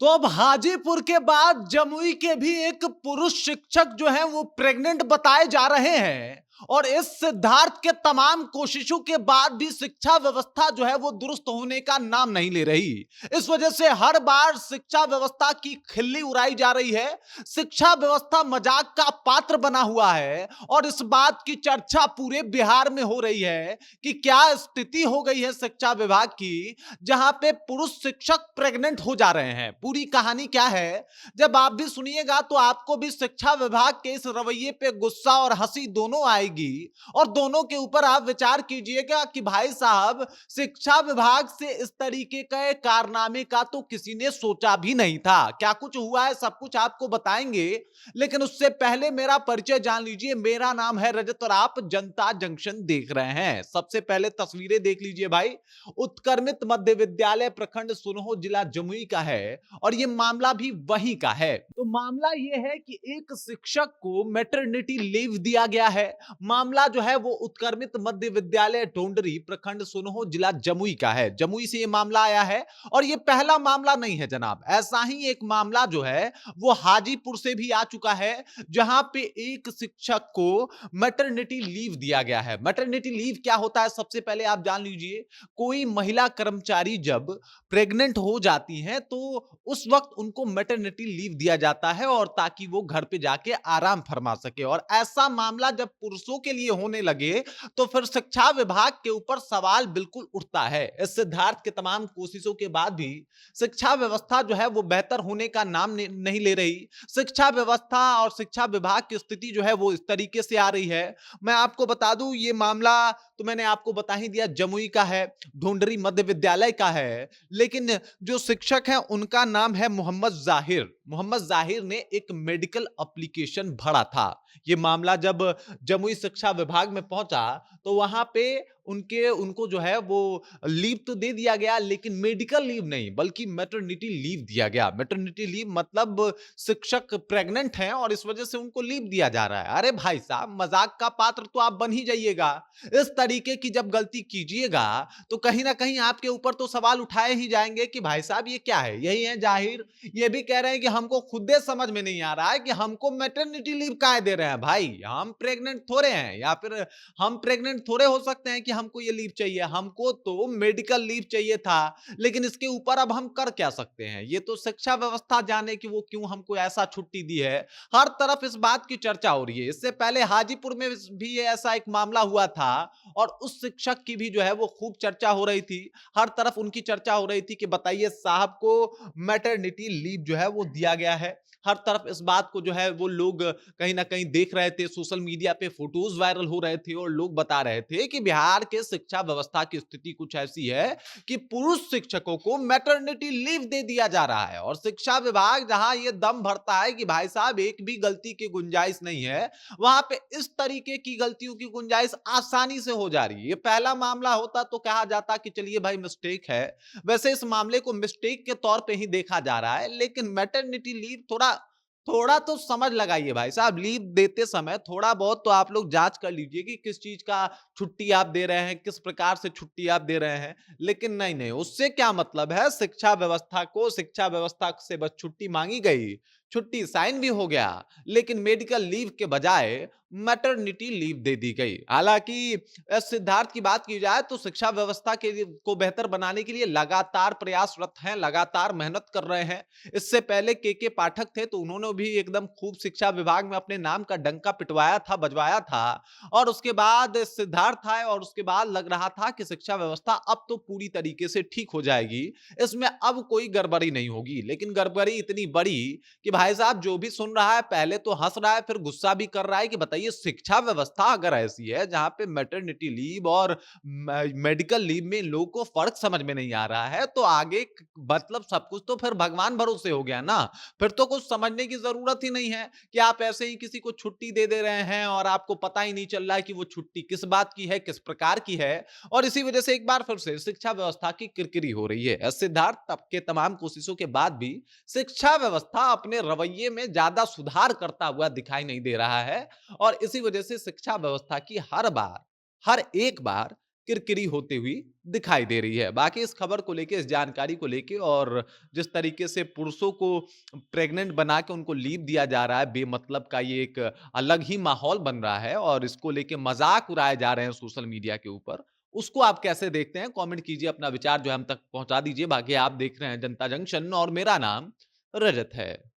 तो अब हाजीपुर के बाद जमुई के भी एक पुरुष शिक्षक जो हैं वो प्रेग्नेंट बताए जा रहे हैं और इस सिद्धार्थ के तमाम कोशिशों के बाद भी शिक्षा व्यवस्था जो है वो दुरुस्त होने का नाम नहीं ले रही। इस वजह से हर बार शिक्षा व्यवस्था की खिल्ली उड़ाई जा रही है। शिक्षा व्यवस्था मजाक का पात्र बना हुआ है और इस बात की चर्चा पूरे बिहार में हो रही है कि क्या स्थिति हो गई है शिक्षा विभाग की, जहां पे पुरुष शिक्षक प्रेग्नेंट हो जा रहे हैं। पूरी कहानी क्या है, जब आप भी सुनिएगा तो आपको भी शिक्षा विभाग के इस रवैये पे गुस्सा और हंसी दोनों आएगी और दोनों के ऊपर आप विचार कीजिएगा कि भाई साहब, शिक्षा विभाग से इस तरीके के कारनामे का तो किसी ने सोचा भी नहीं था। क्या कुछ हुआ है सब कुछ आपको बताएंगे, लेकिन उससे पहले मेरा परिचय जान लीजिए। मेरा नाम है रजत और आप जनता जंक्शन देख रहे हैं। सबसे पहले तस्वीरें देख लीजिए भाई। उत्क्रमित मध्य विद्यालय प्रखंड सुनहो जिला जमुई का है और यह मामला भी वहीं का है। तो मामला यह है कि एक शिक्षक को मैटरनिटी लीव दिया गया है। मामला जो है वो उत्क्रमित मध्य विद्यालय ढोंडरी प्रखंड सुनहो जिला जमुई का है। जमुई से यह मामला आया है और यह पहला मामला नहीं है जनाब। ऐसा ही एक मामला जो है वो हाजीपुर से भी आ चुका है, जहां पे एक शिक्षक को मैटरनिटी लीव दिया गया है। मैटरनिटी लीव क्या होता है सबसे पहले आप जान लीजिए। कोई महिला कर्मचारी जब प्रेग्नेंट हो जाती हैं तो उस वक्त उनको मैटरनिटी लीव दिया जाता है और ताकि वो घर पे जाके आराम फरमा सके। और ऐसा मामला जब पुरुषों के लिए होने लगे तो फिर शिक्षा विभाग के ऊपर सवाल बिल्कुल उठता है। इस सिद्धार्थ के तमाम कोशिशों के बाद भी शिक्षा व्यवस्था जो है वो बेहतर होने का नाम नहीं ले रही। शिक्षा व्यवस्था और शिक्षा विभाग की स्थिति जो है वो इस तरीके से आ रही है। मैं आपको बता दूं, ये मामला तो मैंने आपको बता ही दिया, जमुई का है, ढोंडरी मध्य विद्यालय का है। लेकिन जो शिक्षक हैं उनका नाम है मोहम्मद जाहिर। मोहम्मद जाहिर ने एक मेडिकल एप्लीकेशन भरा था। ये मामला जब जमुई शिक्षा विभाग में पहुंचा तो वहां पे उनको जो है वो लीव तो दे दिया गया, लेकिन मेडिकल लीव नहीं बल्कि मैटरनिटी लीव दिया गया। मैटरनिटी लीव मतलब शिक्षक प्रेग्नेंट हैं और इस वजह से उनको लीव दिया जा रहा है। अरे भाई साहब, मजाक का पात्र तो आप बन ही जाइएगा। इस तरीके की जब गलती कीजिएगा तो कहीं ना कहीं आपके ऊपर तो सवाल उठाए ही जाएंगे कि भाई साहब ये क्या है। यही है जाहिर, ये भी कह रहे हैं कि हमको खुद समझ में नहीं आ रहा है कि हमको मैटरनिटी लीव काहे दे रहे हैं। भाई, हम प्रेग्नेंट थोड़े हैं या फिर हम प्रेग्नेंट थोड़े हो सकते हैं कि हमको ये लीव चाहिए। हमको तो मेडिकल लीव चाहिए था, लेकिन इसके ऊपर अब हम कर क्या सकते हैं। ये तो शिक्षा व्यवस्था जाने कि वो क्यों हमको ऐसा छुट्टी दी है। हर तरफ इस बात की चर्चा हो रही है। इससे पहले हाजीपुर में भी ऐसा एक मामला हुआ था और उस शिक्षक की भी जो है वो खूब चर्चा हो रही थी। हर तरफ उनकी चर्चा हो रही थी कि बताइए साहब को मैटरनिटी लीव जो है वो दिया गया है। हर तरफ इस बात को जो है वो लोग कहीं ना कहीं देख रहे थे। सोशल मीडिया पे फोटोज वायरल हो रहे थे और लोग बता रहे थे कि बिहार के शिक्षा व्यवस्था की स्थिति कुछ ऐसी है कि पुरुष शिक्षकों को मैटरनिटी लीव दे दिया जा रहा है और शिक्षा विभाग जहां ये दम भरता है कि भाई साहब एक भी गलती की गुंजाइश नहीं है, वहां पे इस तरीके की गलतियों की गुंजाइश आसानी से हो जा रही है। ये पहला मामला होता तो कहा जाता कि चलिए भाई मिस्टेक है। वैसे इस मामले को मिस्टेक के तौर पे ही देखा जा रहा है, लेकिन मैटरनिटी लीव थोड़ा थोड़ा तो समझ लगाइए भाई साहब। लीव देते समय थोड़ा बहुत तो आप लोग जांच कर लीजिए कि किस चीज का छुट्टी आप दे रहे हैं, किस प्रकार से छुट्टी आप दे रहे हैं। लेकिन नहीं नहीं, उससे क्या मतलब है। शिक्षा व्यवस्था से बस छुट्टी मांगी गई, छुट्टी साइन भी हो गया, लेकिन मेडिकल लीव के बजाय मैटरनिटी लीव दे दी गई। हालांकि सिद्धार्थ की बात की जाए तो शिक्षा व्यवस्था को बेहतर बनाने के लिए लगातार प्रयासरत हैं, लगातार मेहनत कर रहे हैं। इससे पहले के पाठक थे तो उन्होंने भी एकदम खूब शिक्षा विभाग में अपने नाम का डंका पिटवाया था, बजवाया था। और उसके बाद सिद्धार्थ आए और उसके बाद लग रहा था कि शिक्षा व्यवस्था अब तो पूरी तरीके से ठीक हो जाएगी, इसमें अब कोई गड़बड़ी नहीं होगी। लेकिन गड़बड़ी इतनी बड़ी कि भाई साहब जो भी सुन रहा है पहले तो हंस रहा है, फिर गुस्सा भी कर रहा है कि बताइए शिक्षा व्यवस्था अगर ऐसी है जहां पे मैटरनिटी लीव और मेडिकल लीव में लोगों को फर्क समझ में नहीं आ रहा है, तो आगे मतलब सब कुछ तो फिर भगवान भरोसे हो गया ना। फिर तो कुछ समझने की जरूरत ही नहीं है कि आप ऐसे ही किसी को छुट्टी दे रहे हैं और आपको पता ही नहीं चल रहा है कि वो छुट्टी किस बात की है, किस प्रकार की है। और इसी वजह से एक बार फिर से शिक्षा व्यवस्था की किरकिरी हो रही है। सिद्धार्थ तब के तमाम कोशिशों के बाद भी शिक्षा व्यवस्था अपने रवैये में ज्यादा सुधार करता हुआ दिखाई नहीं दे रहा है और इसी वजह से शिक्षा व्यवस्था की हर एक बार किरकिरी होती हुई दिखाई दे रही है। बाकी इस खबर को लेके, इस जानकारी को लेके और जिस तरीके से पुरुषों को प्रेग्नेंट बना के उनको लीव दिया जा रहा है बेमतलब का, ये एक अलग ही माहौल बन रहा है और इसको लेके मजाक उड़ाए जा रहे हैं सोशल मीडिया के ऊपर। उसको आप कैसे देखते हैं? कमेंट कीजिए, अपना विचार जो है हम तक पहुंचा दीजिए। बाकी आप देख रहे हैं जनता जंक्शन और मेरा नाम रजत है।